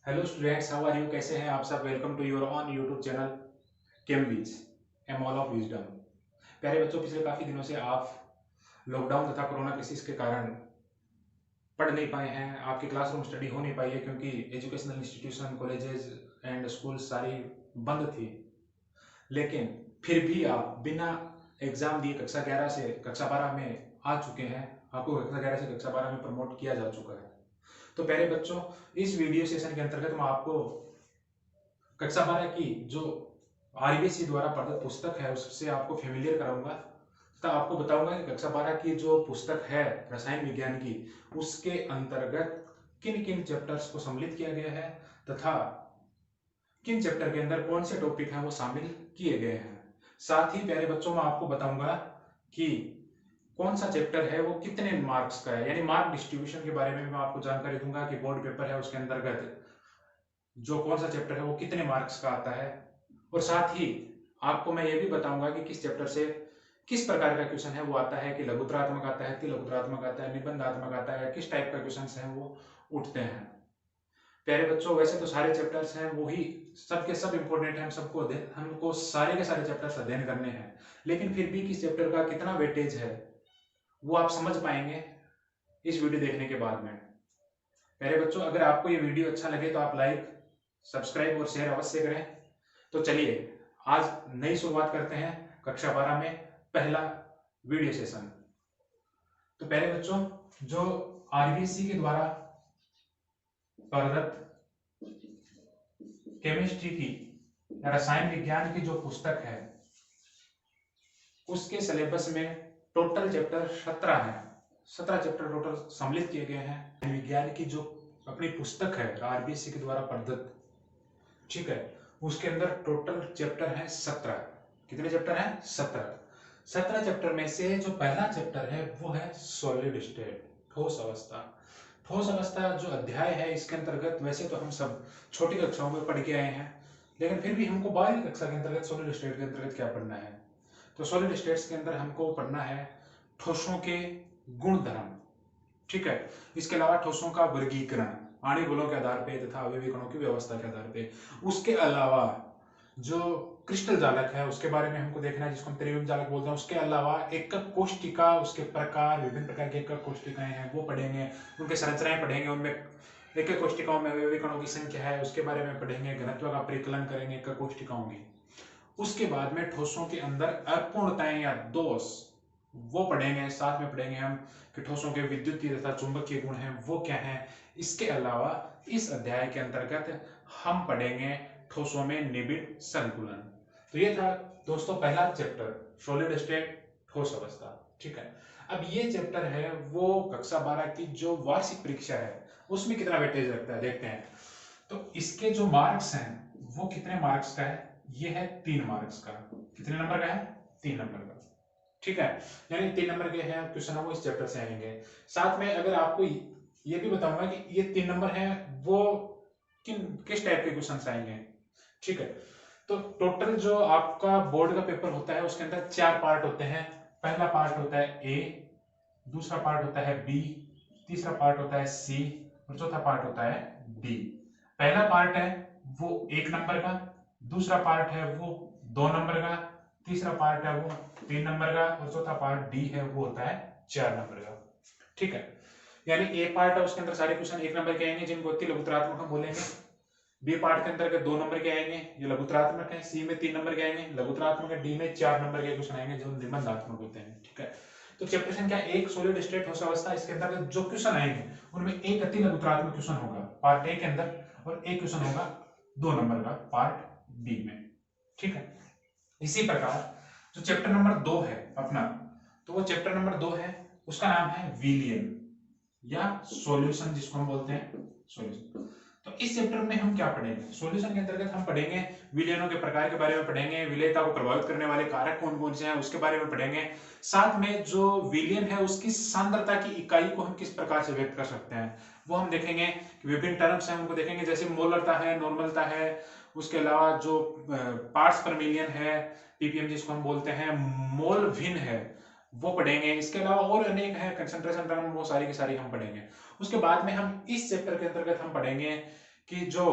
Hello students, how are you? कैसे हैं आप सब? Welcome to your own YouTube channel Cambridge a mall of wisdom. प्यारे बच्चों, पिछले काफ़ी दिनों से आप लॉकडाउन तथा कोरोना क्राइसिस के कारण पढ़ नहीं पाए हैं। आपकी क्लासरूम स्टडी हो नहीं पाई है क्योंकि educational institution, colleges and school सारी बंद थी। लेकिन फिर भी आप बिना एग्जाम दिए कक्षा 11 से कक्षा 12 में आ चुके हैं। आपको कक्षा 11 से कक्षा 12 में प्रमोट किया जा चुका है। तो प्यारे बच्चों, इस वीडियो सेशन के अंतर्गत मैं आपको कक्षा 12 की जो आरबीएसई द्वारा प्रदत्त पुस्तक है उससे आपको फेमिलियर कराऊंगा तथा आपको बताऊंगा कि कक्षा 12 की जो पुस्तक है रसायन विज्ञान की, उसके अंतर्गत किन किन चैप्टर्स को सम्मिलित किया गया है तथा किन चैप्टर के अंदर कौन से टॉपिक हैं वो शामिल किए गए हैं। साथ ही प्यारे बच्चों, मैं आपको बताऊंगा कि कौन सा चैप्टर है वो कितने मार्क्स का है, यानी मार्क डिस्ट्रीब्यूशन के बारे में मैं आपको जानकारी दूंगा कि बोर्ड पेपर है उसके अंतर्गत जो कौन सा चैप्टर है वो कितने मार्क्स का आता है। और साथ ही आपको मैं ये भी बताऊंगा कि किस चैप्टर से किस प्रकार का क्वेश्चन है वो आता है, कि लघुत्रात्मक आता है, तिलघुत्रात्मक आता है, निबंधात्मक आता है, किस टाइप का क्वेश्चन है वो उठते हैं। प्यारे बच्चों, वैसे तो सारे चैप्टर्स हैं वो ही सबके सब इंपॉर्टेंट है, हमको सारे के सारे चैप्टर्स अध्ययन करने हैं। लेकिन फिर भी किस चैप्टर का कितना वेटेज है वो आप समझ पाएंगे इस वीडियो देखने के बाद में। प्यारे बच्चों, अगर आपको ये वीडियो अच्छा लगे तो आप लाइक, सब्सक्राइब और शेयर अवश्य करें। तो चलिए आज नई शुरुआत करते हैं कक्षा 12 में पहला वीडियो सेशन। तो पहले बच्चों, जो आरबीएसई के द्वारा प्रदत्त केमिस्ट्री की रसायन विज्ञान की जो पुस्तक है उसके सिलेबस में टोटल चैप्टर 17 है। 17 चैप्टर टोटल सम्मिलित किए गए हैं। विज्ञान की जो अपनी पुस्तक है आरबीएसई के द्वारा प्रदत्त, ठीक है, उसके अंदर टोटल चैप्टर है 17। कितने चैप्टर हैं? 17। 17 चैप्टर में से जो पहला चैप्टर है वो है सॉलिड स्टेट, ठोस अवस्था। ठोस अवस्था जो अध्याय है इसके अंतर्गत वैसे तो हम सब छोटी कक्षाओं में पढ़ के आए हैं, लेकिन फिर भी हमको 12वीं कक्षा के अंतर्गत सॉलिड स्टेट के अंतर्गत क्या पढ़ना है। तो सॉलिड स्टेट्स के अंदर हमको पढ़ना है ठोसों के गुण धर्म, ठीक है। इसके अलावा ठोसों का वर्गीकरण आणविक बलों के आधार पे तथा अवयवी कणों की व्यवस्था के आधार पे। उसके अलावा जो क्रिस्टल जालक है उसके बारे में हमको देखना है, जिसको हम त्रिविम जालक बोलते हैं। उसके अलावा एकक कोशिका, उसके प्रकार, विभिन्न प्रकार की एकक कोशिकाएं हैं वो पढ़ेंगे, उनके संरचनाएं पढ़ेंगे, उनमें एकक कोशिकाओं में अवयवी कणों की संख्या है उसके बारे में पढ़ेंगे, घनत्व का परिकलन करेंगे एकक कोशिकाओं की। उसके बाद में ठोसों के अंदर अपूर्णताएं या दोष वो पढ़ेंगे। साथ में पढ़ेंगे हम कि ठोसों के विद्युतीय तथा चुंबकीय गुण हैं वो क्या हैं। इसके अलावा इस अध्याय के अंतर्गत हम पढ़ेंगे ठोसों में निबिड़ संकुलन। तो ये था दोस्तों पहला चैप्टर, सॉलिड स्टेट, ठोस अवस्था, ठीक है। अब ये चैप्टर है वो कक्षा 12 की जो वार्षिक परीक्षा है उसमें कितना वेटेज रखता है देखते हैं। तो इसके जो मार्क्स हैं वो कितने मार्क्स का है? ये है 3 मार्क्स का। कितने नंबर का है? 3 नंबर का, ठीक है। यानी 3 नंबर के हैं क्वेश्चन वो इस चैप्टर से आएंगे। साथ में अगर आपको ये भी बताऊंगा कि ये 3 नंबर हैं वो किस टाइप के क्वेश्चन आएंगे, ठीक है। तो टोटल जो आपका बोर्ड का पेपर होता है उसके अंदर 4 पार्ट होते हैं। पहला पार्ट होता है ए, दूसरा पार्ट होता है बी, तीसरा पार्ट होता है सी और चौथा पार्ट होता है डी। पहला पार्ट है वो 1 नंबर का, दूसरा पार्ट है वो 2 नंबर का, तीसरा पार्ट है वो 3 नंबर का और चौथा पार्ट डी है वो होता है 4 नंबर का, ठीक है। यानी ए पार्ट है उसके अंदर सारे क्वेश्चन 1 नंबर के आएंगे जिनको अति लघुत्रात्मक हम बोलेंगे। बी पार्ट के अंदर 2 नंबर के आएंगे, ये लघुत्रात्मक है। सी में 3 नंबर के आएंगे लघुत्रात्मक है। डी में 4 नंबर के क्वेश्चन आएंगे जो निबंधात्मक होते हैं, ठीक है। तो चैप्टर संख्या 1 सॉलिड स्टेट ठोस अवस्था, इसके अंदर जो क्वेश्चन आएंगे उनमें एक अति लघुत्रात्मक क्वेश्चन होगा पार्ट ए के अंदर और एक क्वेश्चन होगा 2 नंबर का पार्ट बी में, ठीक है। इसी प्रकार जो चैप्टर नंबर 2 है अपना, तो वो चैप्टर नंबर 2 है उसका नाम है विलियन या सॉल्यूशन, जिसको हम बोलते हैं सॉल्यूशन। तो इस चैप्टर में हम क्या पढ़ेंगे? सॉल्यूशन के अंतर्गत हम पढ़ेंगे विलयनों के प्रकार के बारे में पढ़ेंगे, विलयता को प्रभावित करने वाले कारक कौन कौन से हैं उसके बारे में पढ़ेंगे। साथ में जो विलयन है उसकी सांद्रता की इकाई को हम किस प्रकार से व्यक्त कर सकते हैं वो हम देखेंगे। विभिन्न टर्म्स हैं उनको देखेंगे, जैसे मोलरता है, नॉर्मलता है, उसके अलावा जो पार्ट्स पर मिलियन है पीपीएम जिसको हम बोलते हैं, मोल भिन्न है वो पढ़ेंगे। इसके अलावा और अनेक है कंसंट्रेशन टर्म, वो सारी की सारी हम पढ़ेंगे। उसके बाद में हम इस चैप्टर के अंतर्गत हम पढ़ेंगे कि जो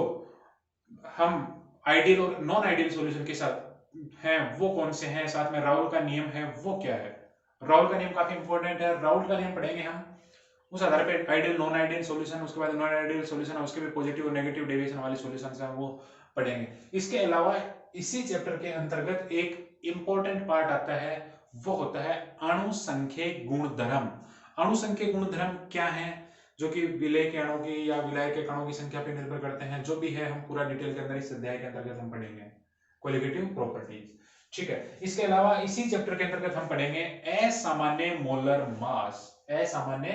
हम आइडियल और नॉन आइडियल सॉल्यूशन के साथ हैं वो कौन से हैं, साथ में राउल का नियम है वो क्या है। राउल का नियम काफी इंपॉर्टेंट है, राउल का नियम पढ़ेंगे हम, उस आधार पे आइडियल नॉन आइडियल सॉल्यूशन, उसके बाद नॉन आइडियल सॉल्यूशन, उसके भी पॉजिटिव और नेगेटिव डेविएशन वाले सॉल्यूशंस हैं वो पढ़ेंगे। इसके अलावा इसी चैप्टर के अंतर्गत एक इंपॉर्टेंट पार्ट आता है, वो होता है अणुसंख्यिक गुणधर्म। अणुसंख्यिक गुणधर्म क्या है, जो कि विलय के अणु की या विलय के कणों की संख्या पर निर्भर करते हैं, जो भी है हम पूरा डिटेल के अंदर इस अध्याय के अंतर्गत हम पढ़ेंगे। कोलिगेटिव प्रॉपर्टीज, ठीक है। इसके अलावा इसी चैप्टर के अंतर्गत हम पढ़ेंगे असामान्य मोलर मास, असामान्य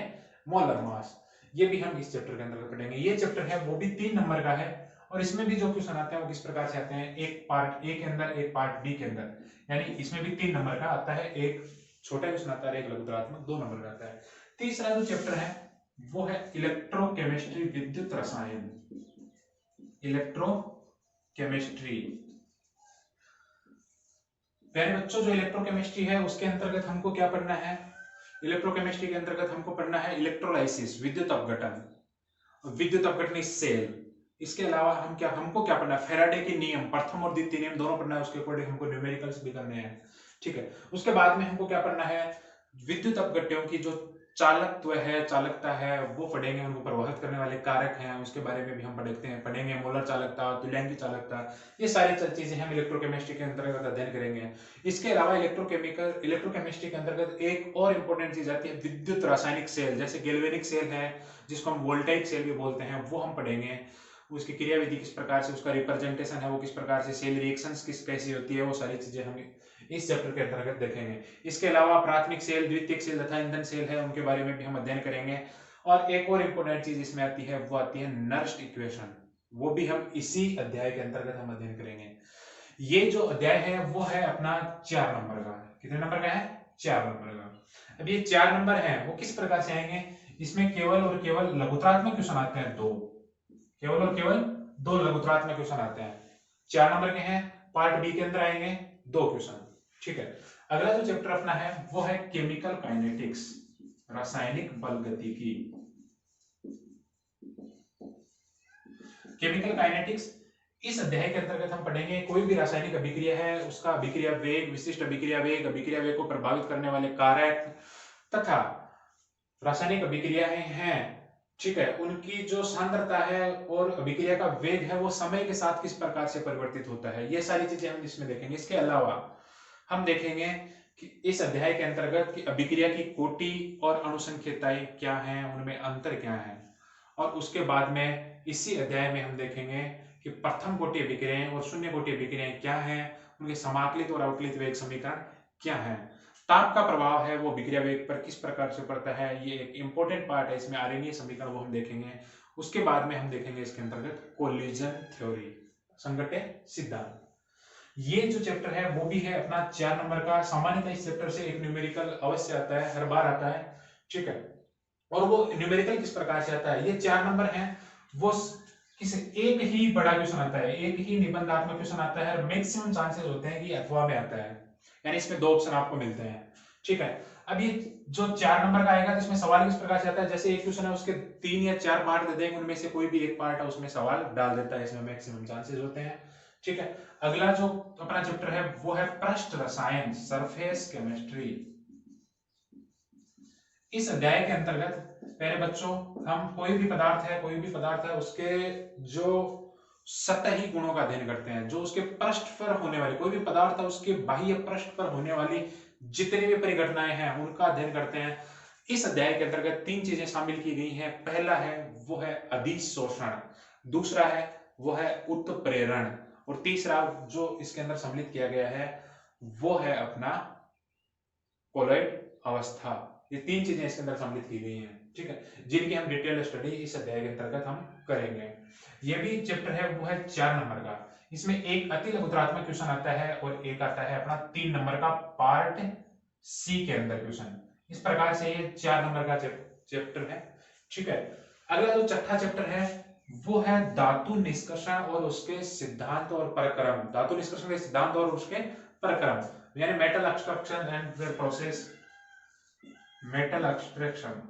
मोलर मास, ये भी हम इस चैप्टर के अंतर्गत पढ़ेंगे। ये चैप्टर है वो भी 3 नंबर का है, और इसमें भी जो क्वेश्चन आते हैं वो किस प्रकार से आते हैं, एक पार्ट ए के अंदर, एक पार्ट बी के अंदर, यानी इसमें भी 3 नंबर का आता है, एक छोटा क्वेश्चन आता है, एक लघुतरात्मक 2 नंबर का आता है। तीसरा जो चैप्टर है वो है इलेक्ट्रोकेमिस्ट्री, विद्युत रसायन, इलेक्ट्रोकेमिस्ट्री। प्यारे बच्चों, जो इलेक्ट्रोकेमिस्ट्री है उसके अंतर्गत हमको क्या पढ़ना है, इलेक्ट्रोकेमिस्ट्री के अंतर्गत हमको पढ़ना है इलेक्ट्रोलाइसिस, विद्युत अपघटन, विद्युत अपघटनी सेल। इसके अलावा हमको क्या पढ़ना है, फैराडे के नियम, प्रथम और द्वितीय नियम दोनों पढ़ना है, उसके अकॉर्डिंग हमको न्यूमेरिकल्स भी करने हैं, ठीक है। उसके बाद में हमको क्या पढ़ना है, विद्युत अपघट्यों की जो चालकत्व है, चालकता है वो पढ़ेंगे, उनको प्रभावित करने वाले कारक हैं उसके बारे में भी हम पढ़ेंगे, मोलर चालकता, तुल्यांकी चालकता, ये सारी चीजें हम इलेक्ट्रोकेमिस्ट्री के अंतर्गत अध्ययन करेंगे। इसके अलावा इलेक्ट्रोकेमिस्ट्री के अंतर्गत एक और इंपॉर्टेंट चीज आती है विद्युत रासायनिक सेल, जैसे गैल्वेनिक सेल है जिसको हम वोल्टाइक सेल भी बोलते हैं, वो हम पढ़ेंगे। उसकी क्रियाविधि किस प्रकार से, उसका रिप्रेजेंटेशन है वो किस प्रकार से, सेल रिएक्शंस कैसी होती है, वो सारी चीजें हम इस चैप्टर के अंतर्गत देखेंगे। इसके अलावा प्राथमिक सेल, द्वितीयक सेल तथा ईंधन सेल है, उनके बारे में भी हम अध्ययन करेंगे। और एक और इंपॉर्टेंट चीज इसमें आती है, वो आती है नर्स्ट इक्वेशन, वो भी हम इसी अध्याय के अंतर्गत हम अध्ययन करेंगे। ये जो अध्याय है वो है अपना 4 नंबर का, कितने नंबर का है, 4 नंबर का। अब ये 4 नंबर है वो किस प्रकार से आएंगे, इसमें केवल और केवल लघुतरात्मक क्वेश्चन आते हैं 2, केवल और केवल 2 लघुतरात्मक क्वेश्चन आते हैं, 4 नंबर के हैं। पार्ट बी के अंदर आएंगे 2 क्वेश्चन, ठीक है। अगला जो चैप्टर अपना है वो है केमिकल काइनेटिक्स, रासायनिक बल गतिकी, केमिकल काइनेटिक्स। इस अध्याय के अंतर्गत हम पढ़ेंगे कोई भी रासायनिक अभिक्रिया है उसका अभिक्रिया वेग, विशिष्ट अभिक्रिया वेग को प्रभावित करने वाले कारक तथा रासायनिक अभिक्रियाएं हैं, ठीक है, उनकी जो सांद्रता है और अभिक्रिया का वेग है वो समय के साथ किस प्रकार से परिवर्तित होता है, ये सारी चीजें हम इसमें देखेंगे। इसके अलावा हम देखेंगे कि इस अध्याय के अंतर्गत कि अभिक्रिया की कोटि और अणुसंख्यताएं क्या हैं, उनमें अंतर क्या है, और उसके बाद में इसी अध्याय में हम देखेंगे कि प्रथम कोटि अभिक्रियाएं और शून्य कोटि अभिक्रियाएं क्या हैं, उनके समाकलित और अवकलित वेग समीकरण क्या है, ताप का प्रभाव है वो अभिक्रिया वेग पर किस प्रकार से पड़ता है, ये एक इंपॉर्टेंट पार्ट है, इसमें आरेखीय समीकरण वो हम देखेंगे। उसके बाद में हम देखेंगे इसके अंतर्गत कोलिजन थ्योरी, संघट्य सिद्धांत। ये जो चैप्टर है वो भी है अपना 4 नंबर का। सामान्यतः इस चैप्टर से एक न्यूमेरिकल अवश्य आता है, हर बार आता है, ठीक है। और वो न्यूमेरिकल किस प्रकार से आता है, ये 4 नंबर है वो किसी एक ही बड़ा क्वेश्चन आता है, एक ही निबंधात्मक क्वेश्चन आता है, और मैक्सिमम चांसेस होते हैं कि अथवा में आता है, यानी इसमें 2 ऑप्शन आपको मिलते हैं, ठीक है। अब ये जो 4 नंबर का आएगा तो इसमें सवाल किस प्रकार से आता है, जैसे एक क्वेश्चन है उसके 3 या 4 पार्ट दे देंगे, उनमें से कोई भी एक पार्ट है उसमें सवाल डाल देता है, इसमें मैक्सिमम चांसेस होते हैं, ठीक है। अगला जो अपना चैप्टर है वो है पृष्ठ रसायन, सरफेस केमिस्ट्री। इस अध्याय के अंतर्गत प्यारे बच्चों हम कोई भी पदार्थ है उसके जो सतही गुणों का अध्ययन करते हैं, जो उसके पृष्ठ पर होने वाली, कोई भी पदार्थ है उसके बाह्य पृष्ठ पर होने वाली जितनी भी परिघटनाएं हैं उनका अध्ययन करते हैं। इस अध्याय के अंतर्गत 3 चीजें शामिल की गई हैं। पहला है वो है अधिशोषण, दूसरा है वो है उत्प्रेरण, और तीसरा जो इसके अंदर सम्मिलित किया गया है वो है अपना कोलॉइड अवस्था। ये 3 चीजें इसके अंदर सम्मिलित की गई हैं, ठीक है, जिनकी हम डिटेल स्टडी इस अध्याय के अंतर्गत हम करेंगे। ये भी चैप्टर है वो है 4 नंबर का। इसमें एक अति लघुतरात्मक क्वेश्चन आता है और एक आता है अपना 3 नंबर का पार्ट सी के अंदर क्वेश्चन। इस प्रकार से ये 4 नंबर का चैप्टर है, ठीक है। अगला जो छठा चैप्टर है वो है धातु निष्कर्षण और उसके सिद्धांत और प्रक्रम, धातु निष्कर्षण के सिद्धांत और उसके प्रक्रम, यानी metal extraction and their process, metal extraction.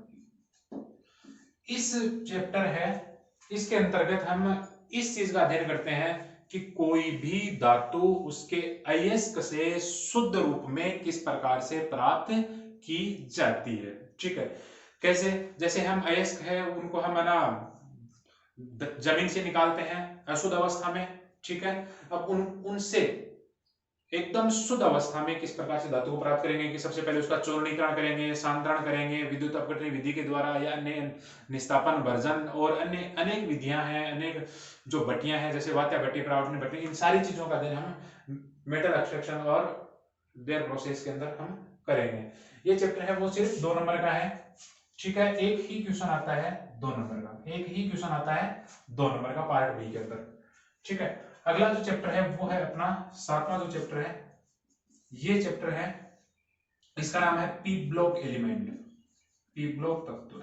इस चैप्टर है, इसके अंतर्गत हम इस चीज का अध्ययन करते हैं कि कोई भी धातु उसके अयस्क से शुद्ध रूप में किस प्रकार से प्राप्त की जाती है। ठीक है, कैसे? जैसे हम अयस्क है उनको हम है ना जमीन से निकालते हैं अशुद्ध अवस्था में। ठीक है, अब उनसे एकदम शुद्ध अवस्था में किस प्रकार से धातु को प्राप्त करेंगे कि सबसे पहले उसका चूर्णीकरण करेंगे, सांद्रण करेंगे विद्युत अपघटन विधि के द्वारा या अन्य निस्तापन भर्जन और अन्य अनेक विधियां हैं, अनेक जो भट्टियां हैं जैसे वात्या भट्टी, परावर्तन भट्टी, इन सारी चीजों का अध्ययन हम मेटल एक्सट्रैक्शन और देयर प्रोसेस के अंदर हम करेंगे। ये चैप्टर है वो सिर्फ 2 नंबर का है। ठीक है, एक ही क्वेश्चन आता है 2 नंबर का, एक ही क्वेश्चन आता है 2 नंबर का पार्ट बी के अंदर। ठीक है, अगला जो चैप्टर है वो है अपना 7वां जो चैप्टर है, ये चैप्टर है, इसका नाम है P block element, P block तत्व।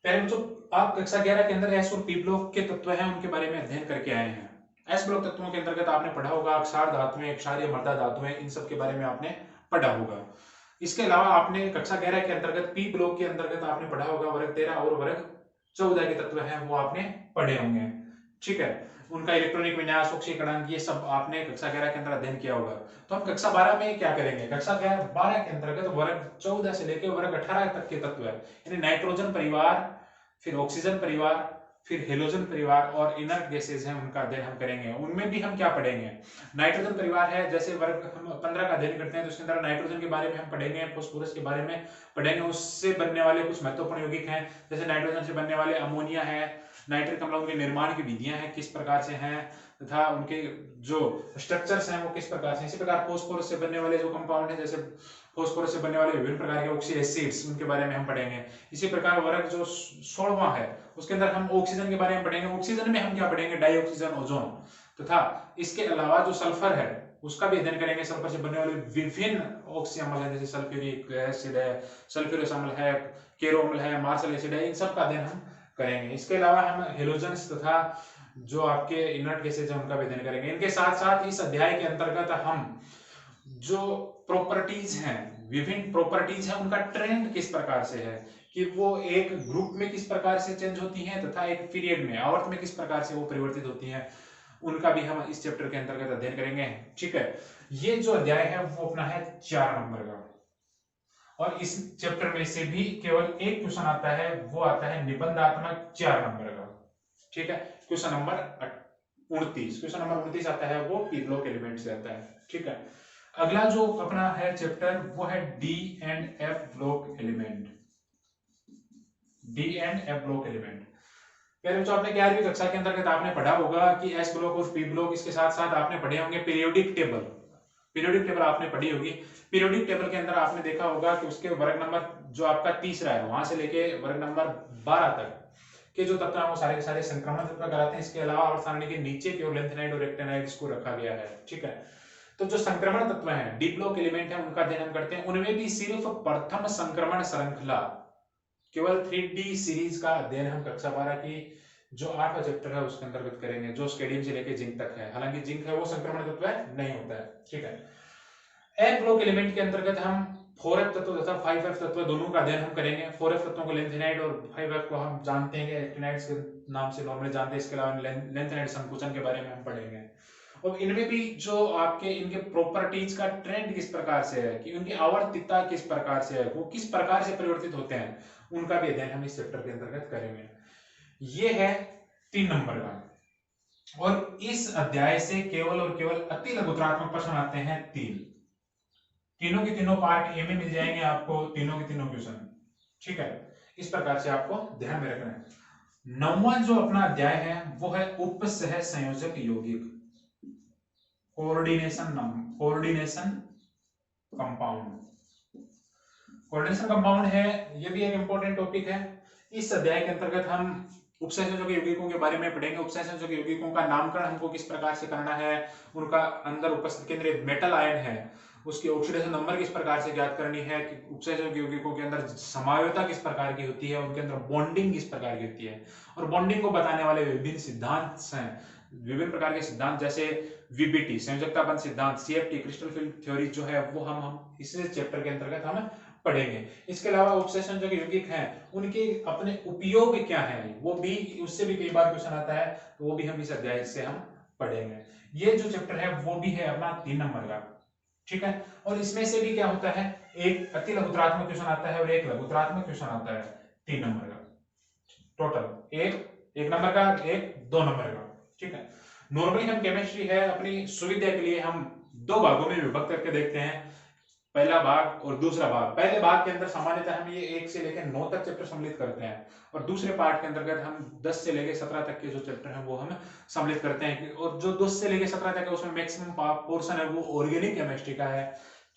पहले जो आप कक्षा 11 के अंदर एस और पी ब्लॉक के तत्व हैं उनके बारे में अध्ययन करके आए हैं। एस ब्लॉक तत्वों के अंतर्गत आपने पढ़ा होगा क्षार धातुएं, क्षारीय मृदा धातुएं, इन सब के बारे में आपने पढ़ा होगा। इसके अलावा आपने कक्षा 11 के अंतर्गत पी ब्लॉक के अंतर्गत आपने पढ़ा होगा वर्ग 13 और वर्ग 14 के तत्व हैं वो आपने पढ़े होंगे। ठीक है, उनका इलेक्ट्रॉनिक विन्यास, ऑक्सीकरण, ये सब आपने कक्षा 11 के अंदर अध्ययन किया होगा। तो हम कक्षा 12 में क्या करेंगे? कक्षा 12 के अंतर्गत वर्ग 14 से लेकर वर्ग 18 तक के तत्व है, यानी नाइट्रोजन परिवार, फिर ऑक्सीजन परिवार, फिर हेलोजन परिवार और इनर्ट गैसेज हैं उनका अध्ययन हम करेंगे। उनमें भी हम क्या पढ़ेंगे? नाइट्रोजन परिवार है, जैसे वर्ग हम 15 का अध्ययन करते हैं तो उसके अंदर नाइट्रोजन के बारे में हम पढ़ेंगे, फास्फोरस के बारे में पढ़ेंगे, उससे बनने वाले कुछ महत्वपूर्ण यौगिक हैं, जैसे नाइट्रोजन से बनने वाले अमोनिया है, नाइट्रिक अम्लों के निर्माण की विधियां हैं किस प्रकार से हैं तथा उनके जो स्ट्रक्चर्स हैं वो किस प्रकार से। इसी प्रकार फास्फोरस से बनने वाले जो कंपाउंड है, जैसे फास्फोरस से बनने वाले विभिन्न प्रकार के ऑक्सी एसिड्स, उनके बारे में हम पढ़ेंगे। इसी प्रकार वर्ग जो 16वां है उसके अंदर हम ऑक्सीजन के बारे में पढ़ेंगे। ऑक्सीजन में हम क्या पढ़ेंगे? डाइऑक्सीजन, ओजोन, तथा इसके अलावा जो सल्फर है उसका भी अध्ययन करेंगे। सल्फर से बनने वाले विभिन्न ऑक्सी अम्ल है, जैसे सल्फ्यूरिक एसिड है, सल्फ्यूरस अम्ल है, केरो अम्ल है, मार्शल एसिड है, इन सब का अध्ययन हम करेंगे। इसके अलावा हम हेलोजन्स तथा जो आपके इनर्ट गैसेज हैं उनका भी अध्ययन करेंगे। इनके साथ साथ इस अध्याय के अंतर्गत हम जो प्रॉपर्टीज हैं, विभिन्न प्रॉपर्टीज हैं, उनका ट्रेंड किस प्रकार से है कि वो एक ग्रुप में किस प्रकार से चेंज होती हैं तथा एक पीरियड में, आवर्त में किस प्रकार से वो परिवर्तित होती हैं, उनका भी हम इस चैप्टर के अंतर्गत अध्ययन करेंगे। ठीक है, ये जो अध्याय है वो अपना है 4 नंबर का, और इस चैप्टर में से भी केवल एक क्वेश्चन आता है, वो आता है निबंधात्मक 4 नंबर का। ठीक है, क्वेश्चन नंबर 29, क्वेश्चन नंबर 29 आता है वो पी ब्लॉक एलिमेंट से आता है। ठीक है, अगला जो अपना है चैप्टर वो है D and F block element, D and F block element. पहले जो आपने 11वीं कक्षा के अंतर्गत आपने पढ़ा होगा कि एस ब्लॉक और पी ब्लॉक, इसके साथ साथ आपने पढ़े होंगे पीरियोडिक टेबल, पीरियोडिक टेबल आपने पढ़ी होगी। पीरियोडिक टेबल के अंदर आपने देखा होगा कि उसके वर्ग नंबर जो आपका तीसरा है वहां से लेके वर्ग नंबर 12 तक के जो तत्व हैं वो सारे के सारे संक्रमण तत्व कहलाते हैं। इसके अलावा आवर्त सारणी के नीचे की ओर लेंथेनाइड और एक्टिनाइड इसको रखा गया है। ठीक है, तो जो संक्रमण तत्व हैं, डी ब्लॉक एलिमेंट है, उनका अध्ययन हम करते हैं। उनमें भी सिर्फ प्रथम संक्रमण श्रृंखला, केवल 3D सीरीज का अध्ययन हम कक्षा 12 की जो 8वां चैप्टर है उसके अंतर्गत करेंगे, जो स्केडियम से लेकर जिंक तक है। हालांकि जिंक है वो संक्रमण तत्व नहीं होता है। ठीक है, एफ ब्लॉक एलिमेंट के अंतर्गत हम 4F तत्व तथा 5F तत्व दोनों का अध्ययन हम करेंगे। 4F तत्वों को लेंथेनाइड और 5F को हम जानते हैं एक्टिनाइड्स के नाम से नॉर्मली जानते हैं। इसके अलावा लेंथेनाइड संकुचन के बारे में हम पढ़ेंगे, और इनमें भी जो आपके इनके प्रॉपर्टीज का ट्रेंड किस प्रकार से है कि उनकी आवर्तिता किस प्रकार से है, वो किस प्रकार से परिवर्तित होते हैं, उनका भी अध्ययन हम इस चैप्टर के अंतर्गत करेंगे। ये है 3 नंबर का, और इस अध्याय से केवल और केवल अति लघुत्रात्मक प्रश्न आते हैं 3। तीनों के तीनों पार्ट ए में मिल जाएंगे आपको, तीनों के तीनों क्वेश्चन। ठीक है, इस प्रकार से आपको ध्यान में रखना है। 9वां जो अपना अध्याय है वो है उपसह संयोजक यौगिक, कोऑर्डिनेशन कंपाउंड। कोऑर्डिनेशन कंपाउंड है, ये भी एक इंपॉर्टेंट टॉपिक है। इस अध्याय के अंतर्गत हम उपसंयोजक यौगिकों के बारे में पढ़ेंगे। उपसंयोजक यौगिकों का नामकरण हमको किस प्रकार से करना है, उनका अंदर उपस्थित केंद्रीय मेटल आयन है उसकी ऑक्सीडेशन नंबर किस प्रकार से ज्ञात करनी है, कि उपसंयोजक यौगिकों के अंदर समायोता किस प्रकार की होती है, उनके अंदर बॉन्डिंग किस प्रकार की होती है, और बॉन्डिंग को बताने वाले विभिन्न सिद्धांत हैं, विभिन्न प्रकार के सिद्धांत, जैसे वीबीटी संयोजकता बंध सिद्धांत, सीएफटी क्रिस्टल फिल्म थ्योरी जो है वो हम इस चैप्टर के अंतर्गत हम पढ़ेंगे। इसके अलावा उपसेचन जो यौगिक हैं उनके अपने उपयोग क्या है, वो भी, उससे भी कई बार क्वेश्चन आता है, तो वो भी हम इस अध्याय से हम पढ़ेंगे। ये जो चैप्टर है वो भी है अपना 3 नंबर का, ठीक है। और इसमें से भी क्या होता है, एक अति लघुतरात्मक क्वेश्चन आता है और एक लघुतरात्मक क्वेश्चन आता है 3 नंबर का, टोटल एक नंबर का, एक 2 नंबर का, ठीक है। नॉर्मली हम केमिस्ट्री है अपनी सुविधा के लिए हम 2 भागों में विभक्त करके देखते हैं, पहला भाग और दूसरा भाग। पहले भाग के अंदर सामान्यतः हम ये 1 से लेकर 9 तक चैप्टर सम्मिलित करते हैं, और दूसरे पार्ट के अंतर्गत हम 10 से लेकर 17 तक के जो चैप्टर हैं वो हम सम्मिलित करते हैं, और जो 10 से लेकर 17 तक है उसमें मैक्सिमम पोर्शन है वो ऑर्गेनिक केमिस्ट्री का है,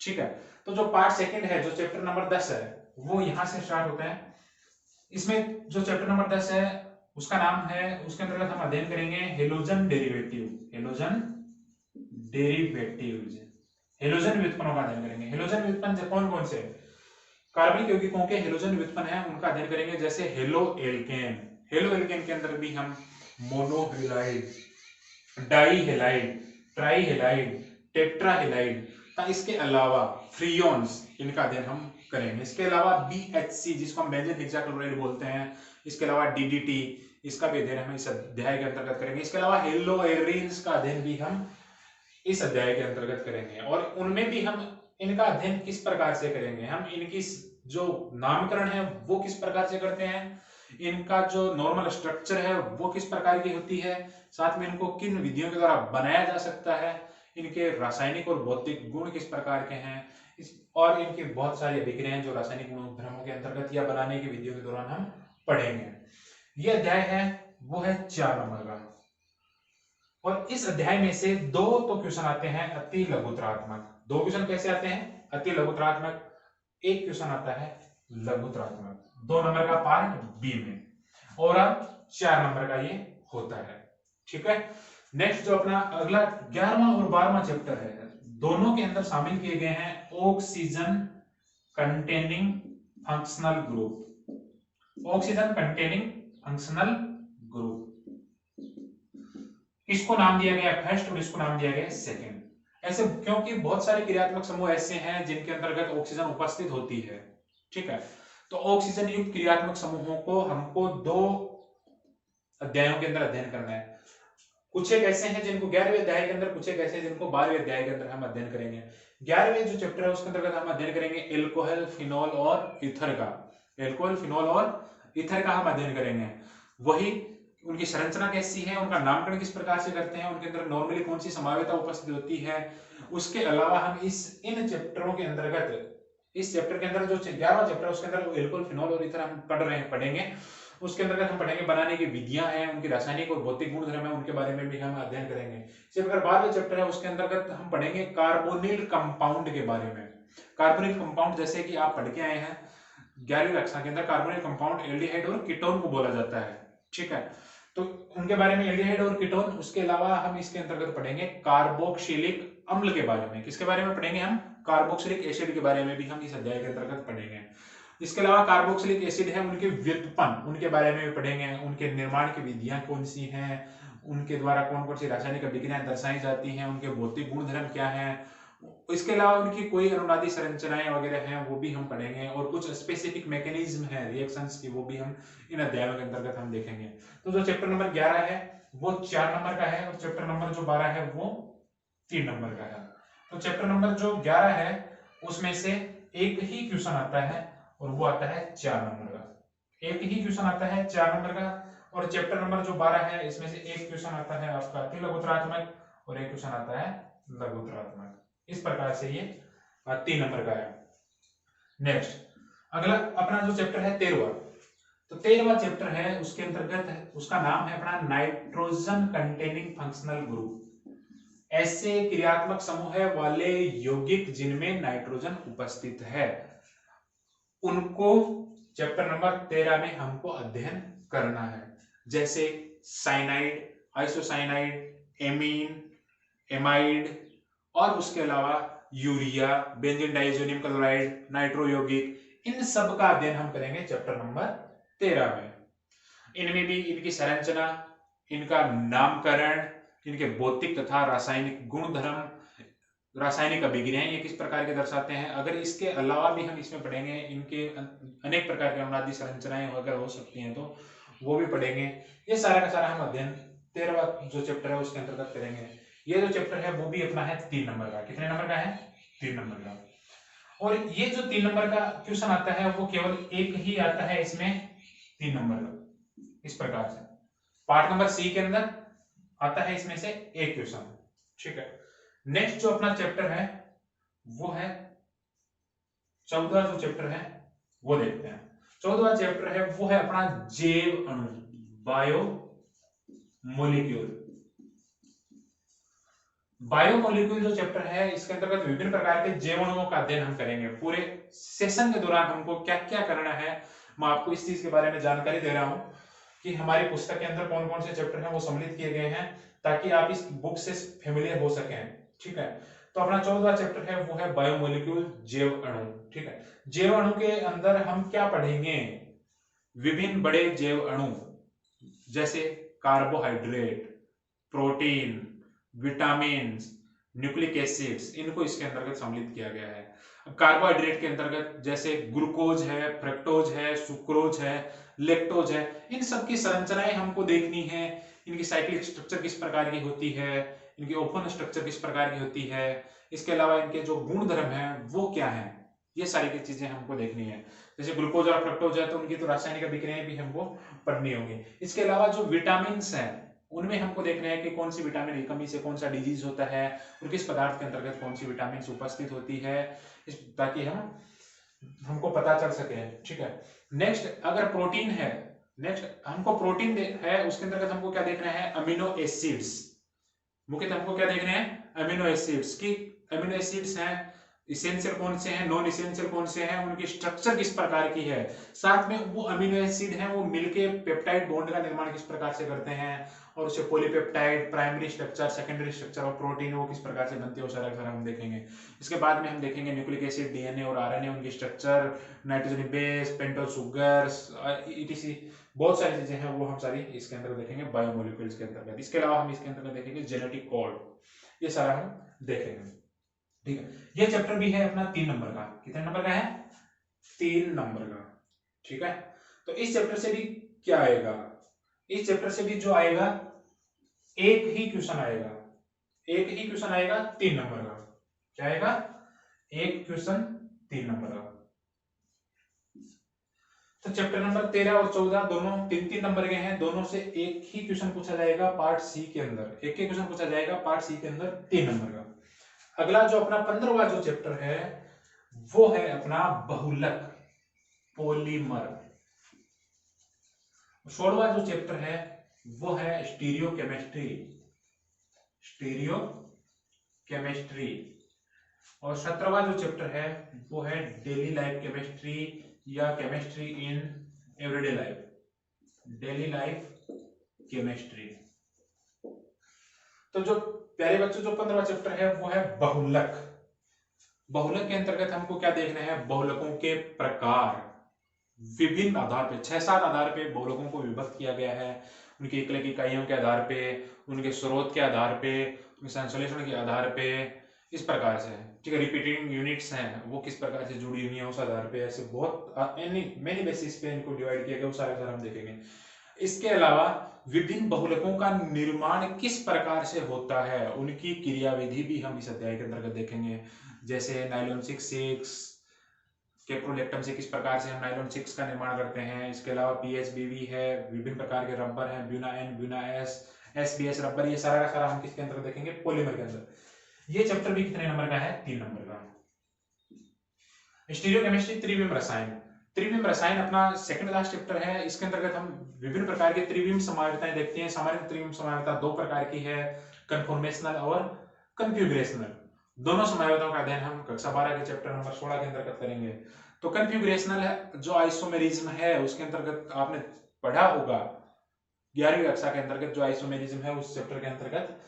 ठीक है। तो जो पार्ट सेकंड है, जो चैप्टर नंबर 10 है, वो यहां से स्टार्ट होता है। इसमें जो चैप्टर नंबर 10 है उसका नाम है, उसके अंतर्गत हम अध्ययन करेंगे halogen derivative, halogen derivatives, halogen व्युत्पन्नों का अध्ययन करेंगे। हेलोजन व्युत्पन्न कौन कौन से, कार्बनिक यौगिकों के हेलोजन व्युत्पन्न है उनका अध्ययन करेंगे, जैसे हेलो एल्केन। हेलो एल्केन के अंदर भी हम monohalide, dihalide, trihalide, tetrahalide, इसके अलावा फ्रियोन्स, इनका अध्ययन हम करेंगे। इसके अलावा BHC जिसको हम बेंजीन हेक्साक्लोराइड बोलते हैं, इसके अलावा DDT, इसका भी अध्ययन हम इस अध्याय के अंतर्गत करेंगे। इसके अलावा हेलोएरिन्स का अध्ययन भी हम इस अध्याय के अंतर्गत करेंगे, और उनमें भी हम इनका अध्ययन किस प्रकार से करेंगे, हम इनकी जो नामकरण है वो किस प्रकार से करते हैं, इनका जो नॉर्मल स्ट्रक्चर है वो किस प्रकार की होती है, साथ में इनको किन विधियों के द्वारा बनाया जा सकता है, इनके रासायनिक और भौतिक गुण किस प्रकार के हैं, और इनकी बहुत सारी अभिक्रियाएं जो रासायनिक गुणधर्मों के अंतर्गत या बनाने की विधियों के दौरान हम पढ़ेंगे। ये अध्याय है वो है 4 नंबर का, और इस अध्याय में से 2 तो क्वेश्चन आते हैं अति लघुतरात्मक। 2 क्वेश्चन कैसे आते हैं, अति लघुतरात्मक, एक क्वेश्चन आता है लघुतरात्मक, 2 नंबर का पार्ट बी में, और अब 4 नंबर का ये होता है, ठीक है। नेक्स्ट जो अपना अगला 11वां और 12वां चैप्टर है, दोनों के अंदर शामिल किए गए हैं oxygen containing functional group, oxygen containing functional group, इसको नाम दिया गया फर्स्ट और इसको नाम दिया गया सेकंड। ऐसे क्योंकि बहुत सारे क्रियात्मक समूह ऐसे हैं जिनके अंतर्गत ऑक्सीजन उपस्थित होती है, ठीक है। तो ऑक्सीजन युक्त क्रियात्मक समूहों को हमको 2 अध्यायों के अंदर अध्ययन करना है। कुछ एक ऐसे हैं जिनको 11वें अध्याय के अंदर, कुछ एक ऐसे हैं जिनको 12वें अध्याय के अंदर हम अध्ययन करेंगे। 11वें जो चैप्टर है उसके अंतर्गत हम अध्ययन करेंगे एल्कोहल, फिनॉल और ईथर का, एल्कोहल, फिनॉल और ईथर का हम अध्ययन करेंगे। वही उनकी संरचना कैसी है, उनका नामकरण किस प्रकार से करते हैं, उनके अंदर नॉर्मली कौन सी समावेता उपस्थित होती है। उसके अलावा हम इन चैप्टरों के अंतर्गत, इस चैप्टर के अंदर जो 11वां चैप्टर है उसके अंदर एल्कोहल, फिनॉल और ईथर हम पढ़ेंगे। उसके अंतर्गत हम पढ़ेंगे बनाने की विधियां हैं, उनकी रासायनिक और भौतिक गुणधर्म है, उनके बारे में भी हम अध्ययन करेंगे। इसी प्रकार 12वां चैप्टर है उसके अंतर्गत हम पढ़ेंगे कार्बोनिल कंपाउंड के बारे में। कार्बोनिल कंपाउंड जैसे कि आप पढ़ के आए हैं 11वीं कक्षा के अंदर, कार्बोनिल कंपाउंड एल्डिहाइड और कीटोन को बोला जाता है, ठीक है। तो उनके बारे में एल्डिहाइड और कीटोन, उसके अलावा हम इसके अंतर्गत पढ़ेंगे कार्बोक्सिलिक अम्ल के बारे में। किसके बारे में पढ़ेंगे हम, कार्बोक्सिलिक एसिड के बारे में भी हम इस अध्याय के अंतर्गत पढ़ेंगे। इसके अलावा कार्बोक्सिलिक एसिड है उनके व्युत्पन्न, उनके बारे में भी पढ़ेंगे, उनके निर्माण की विधियां कौन सी हैं, उनके द्वारा कौन कौन सी रासायनिक अभिक्रियाएं दर्शाई जाती हैं, उनके भौतिक गुणधर्म क्या हैं। इसके अलावा उनकी कोई अनुनादी संरचनाएं वगैरह हैं वो भी हम पढ़ेंगे, और कुछ स्पेसिफिक मैकेनिज्म है रिएक्शंस की वो भी हम इन अध्यायों के अंतर्गत हम देखेंगे। तो जो चैप्टर नंबर 11 है वो 4 नंबर का है, और चैप्टर नंबर जो 12 है वो 3 नंबर का है। तो चैप्टर नंबर जो 11 है उसमें से एक ही क्वेश्चन आता है, और वो आता है 4 नंबर का, एक ही क्वेश्चन आता है 4 नंबर का। और चैप्टर नंबर जो 12 है इसमें से एक क्वेश्चन आता है आपका अति लघुतरात्मक, और एक क्वेश्चन आता है लघुतरात्मक। इस प्रकार से ये 3 नंबर का है। नेक्स्ट अगला अपना जो चैप्टर है 13वां, तो 13वां चैप्टर है उसके अंतर्गत उसका नाम है अपना नाइट्रोजन कंटेनिंग फंक्शनल ग्रुप, ऐसे क्रियात्मक समूह वाले यौगिक जिनमें नाइट्रोजन उपस्थित है, उनको चैप्टर नंबर 13 में हमको अध्ययन करना है। जैसे साइनाइड, आइसोसाइनाइड, एमीन, एमाइड, और उसके अलावा यूरिया, बेंजीन डाइज़ोनियम क्लोराइड, नाइट्रो यौगिक, इन सब का अध्ययन हम करेंगे चैप्टर नंबर 13 में। इनमें भी इनकी संरचना, इनका नामकरण, इनके भौतिक तथा रासायनिक गुणधर्म, रासायनिक अभिक्रियाएं ये किस प्रकार के दर्शाते हैं। अगर इसके अलावा भी हम इसमें पढ़ेंगे, इनके अनेक प्रकार के अनुनादी संरचनाएं अगर हो सकती हैं तो वो भी पढ़ेंगे। ये सारा का सारा हम अध्ययन 13वां जो चैप्टर है उसके अंतर्गत करेंगे। ये जो चैप्टर है वो भी अपना है 3 नंबर का। कितने नंबर का है? 3 नंबर का। और ये जो 3 नंबर का क्वेश्चन आता है वो केवल एक ही आता है इसमें 3 नंबर का, इस प्रकार से। पार्ट नंबर सी के अंदर आता है इसमें से एक क्वेश्चन, ठीक है। नेक्स्ट जो अपना चैप्टर है वो है 14वां जो चैप्टर है वो देखते हैं। 14वां चैप्टर है वो है अपना जैव अणु, बायो मोलिक्यूल। बायोमोलिक्यूल जो चैप्टर है इसके अंतर्गत विभिन्न प्रकार के जैव अणुओं का अध्ययन हम करेंगे। पूरे सेशन के दौरान हमको क्या क्या करना है मैं आपको इस चीज के बारे में जानकारी दे रहा हूं कि हमारी पुस्तक के अंदर कौन कौन से चैप्टर हैं वो सम्मिलित किए गए हैं, ताकि आप इस बुक से फेमिलियर हो सकें, ठीक है। तो अपना 14वां चैप्टर है वो है बायोमोलिक्यूल, जैव अणु, ठीक है। जैव अणु के अंदर हम क्या पढ़ेंगे? विभिन्न बड़े जैव अणु जैसे carbohydrate, protein, vitamin, nucleic acids, इनको इसके अंतर्गत सम्मिलित किया गया है। कार्बोहाइड्रेट के अंतर्गत जैसे ग्लूकोज है, फ्रक्टोज है, सुक्रोज है, लेक्टोज है, इन सब की संरचनाएं हमको देखनी है। इनकी साइक्लिक स्ट्रक्चर किस प्रकार की होती है, इनकी ओपन स्ट्रक्चर किस प्रकार की होती है, इसके अलावा इनके जो गुण धर्म है वो क्या है, ये सारी की चीजें हमको देखनी है। जैसे ग्लूकोज और फ्रक्टोज है तो उनकी तो रासायनिक अभिक्रियाएं भी हमको पढ़नी होंगी। इसके अलावा जो विटामिन है उनमें हमको देखना है कि कौन सी विटामिन की कमी से कौन सा डिजीज होता है और किस पदार्थ के अंतर्गत कौन सी विटामिन उपस्थित होती है, ताकि हमको पता चल सके, ठीक है। नेक्स्ट अगर प्रोटीन है, नेक्स्ट हमको प्रोटीन है उसके अंतर्गत हमको क्या देखना है? Amino acids. मुख्यतः हमको क्या देखना है? अमीनो एसिड्स की। अमीनो एसिड्स हैं, इसेंशियल कौन से हैं, नॉन इसेंशियल कौन से हैं, उनकी स्ट्रक्चर किस प्रकार की है, साथ में वो अमीनो एसिड हैं वो मिलके पेप्टाइड बॉन्ड का निर्माण किस प्रकार से करते हैं, और उसे polypeptide, primary structure, secondary structure और प्रोटीन वो किस प्रकार से बनती है, वो सारा हम देखेंगे। इसके बाद में हम देखेंगे न्यूक्लिक एसिड, डीएनए और आरएनए, उनकी structure, nitrogen base, pentose sugars, etc, बहुत सारी चीजें हैं वो हम सारी इसके अंदर देखेंगे बायोमोलिक्यूल्स के अंतर्गत। इसके अलावा हम इसके अंतर्गत देखेंगे जेनेटिक कोड, ये सारा हम देखेंगे, ठीक है। ये चैप्टर भी है अपना 3 नंबर का। कितने नंबर का है? 3 नंबर का, ठीक है। तो इस चैप्टर से भी क्या आएगा? इस चैप्टर से भी जो आएगा एक ही क्वेश्चन आएगा, एक ही क्वेश्चन आएगा 3 नंबर का। क्या आएगा? एक क्वेश्चन 3 नंबर का। तो चैप्टर नंबर 13 और 14 दोनों 3-3 नंबर के हैं, दोनों से एक ही क्वेश्चन पूछा जाएगा पार्ट सी के अंदर, एक ही क्वेश्चन पूछा जाएगा पार्ट सी के अंदर 3 नंबर का। अगला जो अपना 15वां जो चैप्टर है वो है अपना बहुलक, पॉलीमर। 16वां जो चैप्टर है वो है स्टीरियो केमिस्ट्री, स्टीरियो केमिस्ट्री। और 17वां जो चैप्टर है वो है डेली लाइफ केमिस्ट्री या chemistry in everyday life, daily life chemistry. तो जो प्यारे बच्चों जो 15वां चैप्टर है वो है बहुलक। बहुलक के अंतर्गत हमको क्या देखना है? बहुलकों के प्रकार, विभिन्न आधार पे 6-7 आधार पे बहुलकों को विभक्त किया गया है, उनकी एकलिक इकाइयों के आधार पे, उनके स्रोत के आधार पे, उनके संश्लेषण के आधार पे, इस प्रकार से, ठीक है। रिपीटिंग यूनिट्स हैं वो किस प्रकार से जुड़ी हुई है उस आधार पे, ऐसे बहुत मेनी बेसिस पे इनको डिवाइड किया गया, वो सारा हम देखेंगे। इसके अलावा विभिन्न बहुलकों का निर्माण किस प्रकार से होता है, उनकी क्रियाविधि भी हम इस अध्याय के अंतर्गत देखेंगे। जैसे नाइलॉन 6 कैप्रोलेक्टम से किस प्रकार से हम नाइलॉन 6 का निर्माण करते हैं। इसके अलावा पीएचबीवी है, विभिन्न प्रकार के रबर हैं, Buna N, Buna S, SBS rubber, ये सारा का सारा हम किसके अंदर देखेंगे? पॉलीमर के अंदर। ये चैप्टर भी कितने नंबर का है? 3 नंबर का। स्टीरियोकेमिस्ट्री, त्रिविम रसायन। त्रिविम रसायन अपना सेकंड लास्ट चैप्टर है। इसके अंतर्गत हम विभिन्न प्रकार के त्रिविम समानताएं देखते हैं। सामान्य त्रिविम समानता 2 प्रकार की है, कन्फॉर्मेशनल और कन्फ्यूगरेशनल। दोनों समानताओं का अध्ययन हम कक्षा 12 के चैप्टर नंबर 16 के अंतर्गत करेंगे। तो कन्फ्यूगरेशनल है जो आइसोमेरिज्म है उसके अंतर्गत आपने पढ़ा होगा 11वीं कक्षा के अंतर्गत, जो आइसोमेरिज्म है उस चैप्टर के अंतर्गत,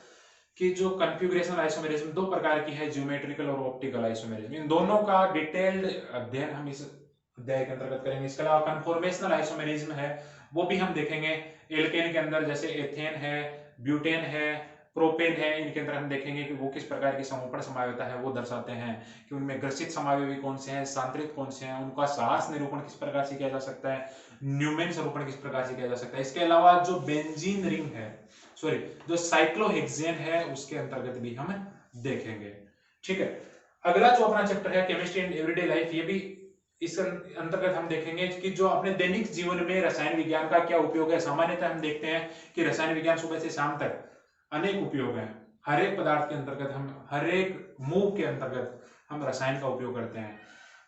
कि जो कन्फ्यूगरेशनल आइसोमेरिज्म 2 प्रकार की है, ज्योमेट्रिकल और ऑप्टिकल आइसोमेरिज्म। इन दोनों का डिटेल्ड अध्ययन हम इस अध्याय के अंतर्गत करेंगे। इसके अलावा कन्फॉर्मेशनल आइसोमेरिज्म है वो भी हम देखेंगे। एल्केन के अंदर जैसे एथेन है, ब्यूटेन है, प्रोपेन है, इनके अंदर हम देखेंगे कि वो किस प्रकार की समूपण समायोता है वो दर्शाते हैं कि उनमें ग्रसित समावयवी कौन से हैं, सांतरित कौन से हैं, उनका साहस निरूपण किस प्रकार से किया जा सकता है, न्यूमेन स्वरूपण किस प्रकार से किया जा सकता है। इसके अलावा जो बेंजीन रिंग है, सॉरी जो साइक्लोहेक्सेन है, उसके अंतर्गत भी हम देखेंगे। ठीक है, अगला जो अपना चैप्टर है केमिस्ट्री एंड एवरीडे लाइफ, ये भी इस अंतर्गत हम देखेंगे कि जो अपने दैनिक जीवन में रसायन विज्ञान का क्या उपयोग है। सामान्यतः हम देखते हैं कि रसायन विज्ञान सुबह से शाम तक अनेक उपयोग हैं। हर एक पदार्थ के अंतर्गत हम, हर एक मूव के अंतर्गत हम रसायन का उपयोग करते हैं।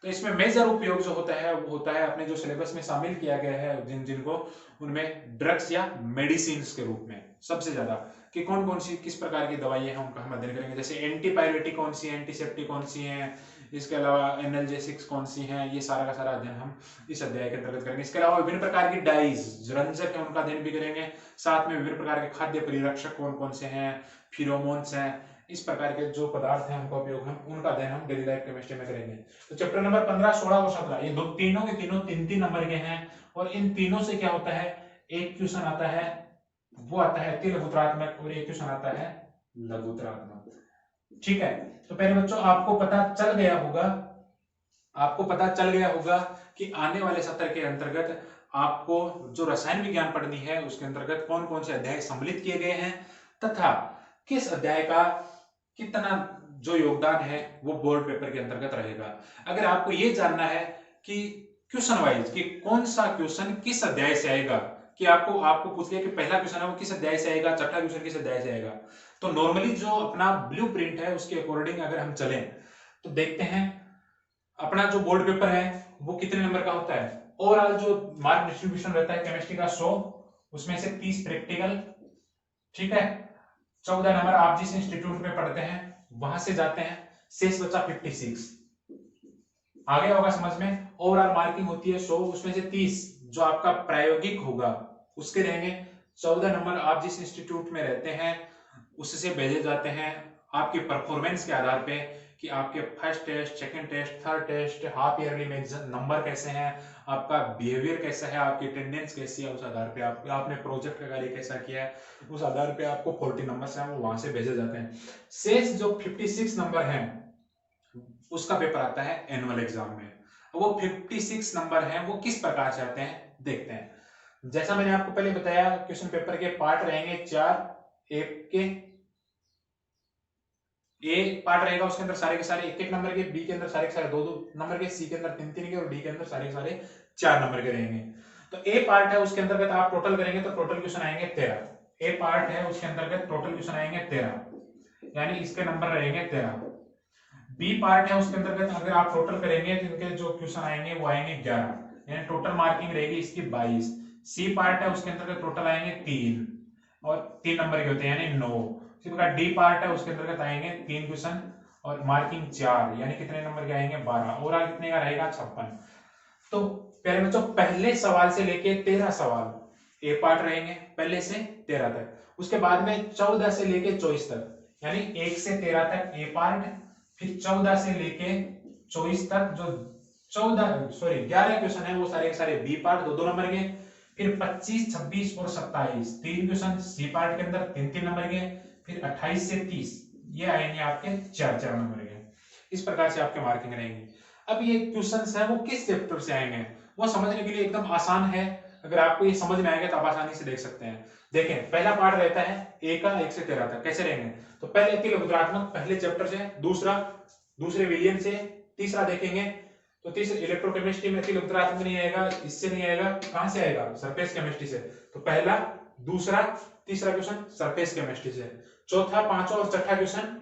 तो इसमें मेजर उपयोग जो होता है वो होता है अपने जो सिलेबस में शामिल किया गया है जिनको, उनमें ड्रग्स या मेडिसिन के रूप में सबसे ज्यादा, कि कौन कौन सी किस प्रकार की दवाइयां हैं उनका हम अध्ययन करेंगे। जैसे एंटीपायरेटिक कौन सी है, एंटीसेप्टिक कौन सी है, इसके अलावा एनाल्जेसिक्स कौन सी हैं, ये सारा का सारा अध्ययन हम इस अध्याय के अंतर्गत करेंगे। इसके अलावा विभिन्न प्रकार की डाइज, रंजक है, उनका अध्ययन भी करेंगे। साथ में विभिन्न प्रकार के खाद्य परिरक्षक कौन कौन से हैं, फिरोमोन्स हैं, इस प्रकार के जो पदार्थ हैं उनका उपयोग हम, उनका अध्ययन हम डेली लाइफ केमिस्ट्री में करेंगे। तो चैप्टर नंबर 15, 16 और 17 ये दो तीनों के तीनों 3-3 नंबर के हैं, और इन तीनों से क्या होता है, एक क्वेश्चन आता है, वो आता है अति लघुतरात्मक, और एक क्वेश्चन आता है लघुतरात्मक। ठीक है, तो पहले बच्चों आपको पता चल गया होगा कि आने वाले सत्र के अंतर्गत आपको जो रसायन विज्ञान पढ़नी है उसके अंतर्गत कौन कौन से अध्याय सम्मिलित किए गए हैं, तथा किस अध्याय का कितना जो योगदान है वो बोर्ड पेपर के अंतर्गत रहेगा। अगर आपको ये जानना है कि क्वेश्चन वाइज कि कौन सा क्वेश्चन किस अध्याय से आएगा, कि आपको पूछ लिया कि पहला क्वेश्चन है वो किस अध्याय से आएगा, छठा क्वेश्चन किस अध्याय से आएगा, तो नॉर्मली जो अपना ब्लूप्रिंट है उसके अकॉर्डिंग अगर हम चलें तो देखते हैं अपना जो बोर्ड पेपर है वो कितने नंबर का होता है। ओवरऑल जो मार्क डिस्ट्रीब्यूशन रहता है केमिस्ट्री का 100, उसमें से 30 प्रैक्टिकल, ठीक है, 14 नंबर आप जिस इंस्टीट्यूट में पढ़ते हैं वहां से जाते हैं, शेष बचा 56। आ गया होगा समझ में। ओवरऑल मार्किंग होती है 100, उसमें से 30 जो आपका प्रायोगिक होगा उसके रहेंगे। 14 नंबर आप जिस इंस्टीट्यूट में रहते हैं उससे भेजे जाते हैं आपकी परफॉर्मेंस के आधार पे, कि आपके first test, second test, third test, half yearly में नंबर कैसे हैं, आपका बिहेवियर कैसा है, आपकी अटेंडेंस कैसी है, उस आधार पे आपने प्रोजेक्ट का कार्य कैसा किया है, उस आधार पे आपको 40 नंबर हैं वो वहां से भेजे जाते हैं। शेष जो 56 नंबर हैं उसका पेपर आता है एनुअल एग्जाम में। वो 56 नंबर हैं वो किस प्रकार से आते हैं देखते हैं। जैसा मैंने आपको पहले बताया क्वेश्चन पेपर के पार्ट रहेंगे 4, ए पार्ट रहेगा, उसके अंदर सारे के सारे 1-1 नंबर के, बी के अंदर सारे के सारे 2-2 नंबर के, सी के अंदर 3-3 के, और डी के अंदर सारे के सारे 4 नंबर के रहेंगे। तो ए पार्ट है उसके अंतर्गत आप टोटल करेंगे तो टोटल क्वेश्चन आएंगे 13। ए पार्ट है उसके अंतर्गत टोटल क्वेश्चन आएंगे 13, यानी इसके नंबर रहेंगे 13। बी पार्ट है उसके अंतर्गत अगर आप टोटल करेंगे तो इनके जो क्वेश्चन आएंगे वो आएंगे 11, यानी टोटल मार्किंग रहेगी इसकी 22। सी पार्ट है उसके अंतर्गत टोटल आएंगे 3, और 3 नंबर के होते हैं यानी 9। इसी प्रकार डी पार्ट है उसके अंतर्गत आएंगे 3 क्वेश्चन और मार्किंग 4, यानी कितने नंबर के आएंगे 12। ओवरऑल कितने का रहेगा 56। तो पहले बच्चों पहले सवाल से लेके 13 सवाल ए पार्ट रहेंगे पहले से 13 तक, उसके बाद में 14 से लेके 24 तक, यानी 1 से 13 तक ए पार्ट, फिर 14 से लेके 24 तक जो 11 क्वेश्चन है वो सारे के सारे बी पार्ट 2-2 नंबर के, फिर 25, 26 और 27 3 क्वेश्चन सी पार्ट के अंदर 3-3 नंबर के, फिर 28 से 30 ये आएंगे आपके 4-4 नंबर के। इस प्रकार से आपके मार्किंग रहेंगी। अब ये क्वेश्चंस है वो किस चैप्टर से आएंगे वो समझने के लिए एकदम आसान है, अगर आपको ये समझ में आएगा तो आप आसानी से देख सकते हैं। देखें पहला पार्ट रहता है ए का 1 से 13 तक, कैसे रहेंगे तो पहले अति लघुतरात्मक पहले चैप्टर से, दूसरे विलियन से, तीसरा देखेंगे तो तीसरे इलेक्ट्रोकेमिस्ट्री में अति लघुतरात्मक नहीं आएगा, इससे नहीं आएगा, कहां से आएगा सरफेस केमिस्ट्री से। तो पहला, दूसरा, तीसरा क्वेश्चन सरफेस केमिस्ट्री से, चौथा, पांचवा और छठा क्वेश्चन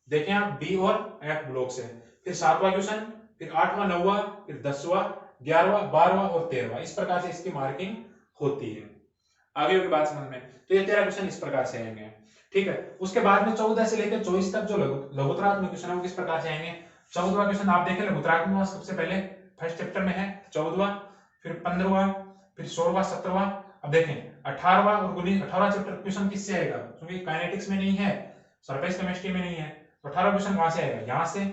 देखें आप डी और एफ ब्लॉक से, फिर 7वां क्वेश्चन, फिर 8वां, 9वां, फिर 10वां, 11वां, 12वां और 13वां। इस प्रकार से इसकी मार्किंग होती है। आगे की बात समझ में, तो ये 13 क्वेश्चन इस प्रकार से आएंगे, ठीक है। उसके बाद में 14 से लेकर 24 तक जो लघुतरात्मक क्वेश्चन है वो किस प्रकार से आएंगे। 14वां क्वेश्चन आप देखें लघुतरात्मक सबसे पहले फर्स्ट चैप्टर में है 14वां, फिर 15वां, फिर 16वां, 17वां। अब देखें 18वां और 18वां चैप्टर क्वेश्चन किससे आएगा, क्योंकि काइनेटिक्स में नहीं है, सरफेस केमिस्ट्री में नहीं है, तो 18वां क्वेश्चन कहां से आएगा, यहां से।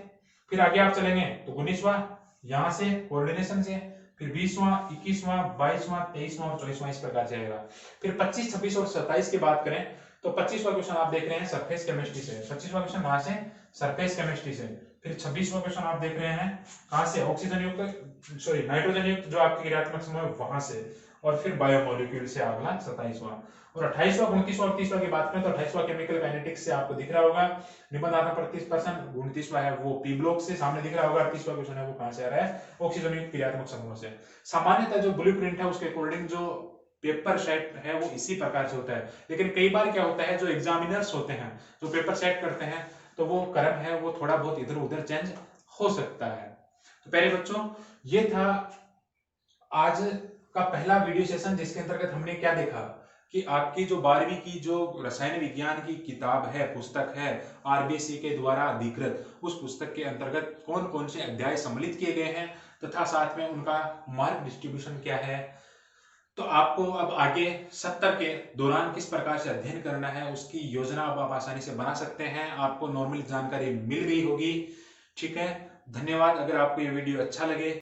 फिर आगे आप चलेंगे तो 19वां यहां से कोऑर्डिनेशन से, फिर 20वां, 21वां, 22वां, 23वां और 24वां इस प्रकार से आएगा। फिर 25, 26 और 27 की बात करें तो 25वां क्वेश्चन आप देख रहे हैं सरफेस केमिस्ट्री से। 25वां क्वेश्चन कहां से? सरफेस केमिस्ट्री से। फिर 26वां क्वेश्चन आप देख रहे हैं कहां से? ऑक्सीजन युक्त सॉरी नाइट्रोजन युक्त जो आपके क्रियात्मक समूह है वहां से। और फिर बायोमोलिक्यूल से अगला 27वां। और 28वां 29वां और 30वां की बात करें तो 28वां केमिकल काइनेटिक्स से आपको दिख रहा होगा निबंध आधार पर 30%। 29वां है वो पी ब्लॉक से सामने दिख रहा होगा। 38वां क्वेश्चन है वो कहां से आ रहा है? ऑक्सीजन युक्त क्रियात्मक समूह से। सामान्यतः जो ब्लूप्रिंट है उसके अकॉर्डिंग जो पेपर सेट है वो इसी प्रकार से होता है, लेकिन कई बार क्या होता है जो एग्जामिनर्स होते हैं जो पेपर सेट करते हैं तो वो क्रम है वो थोड़ा बहुत इधर उधर चेंज हो सकता है। तो पहले बच्चों ये था आज का पहला वीडियो सेशन जिसके अंतर्गत हमने क्या देखा कि आपकी जो 12वीं की जो रसायन विज्ञान की किताब है, पुस्तक है आरबीसी के द्वारा अधिकृत, उस पुस्तक के अंतर्गत कौन कौन से अध्याय सम्मिलित किए गए हैं तथा साथ में उनका मार्क डिस्ट्रीब्यूशन क्या है। तो आपको अब आगे सत्र के दौरान किस प्रकार से अध्ययन करना है उसकी योजना अब आप आसानी से बना सकते हैं। आपको नॉर्मल जानकारी मिल गई होगी। ठीक है, धन्यवाद। अगर आपको ये वीडियो अच्छा लगे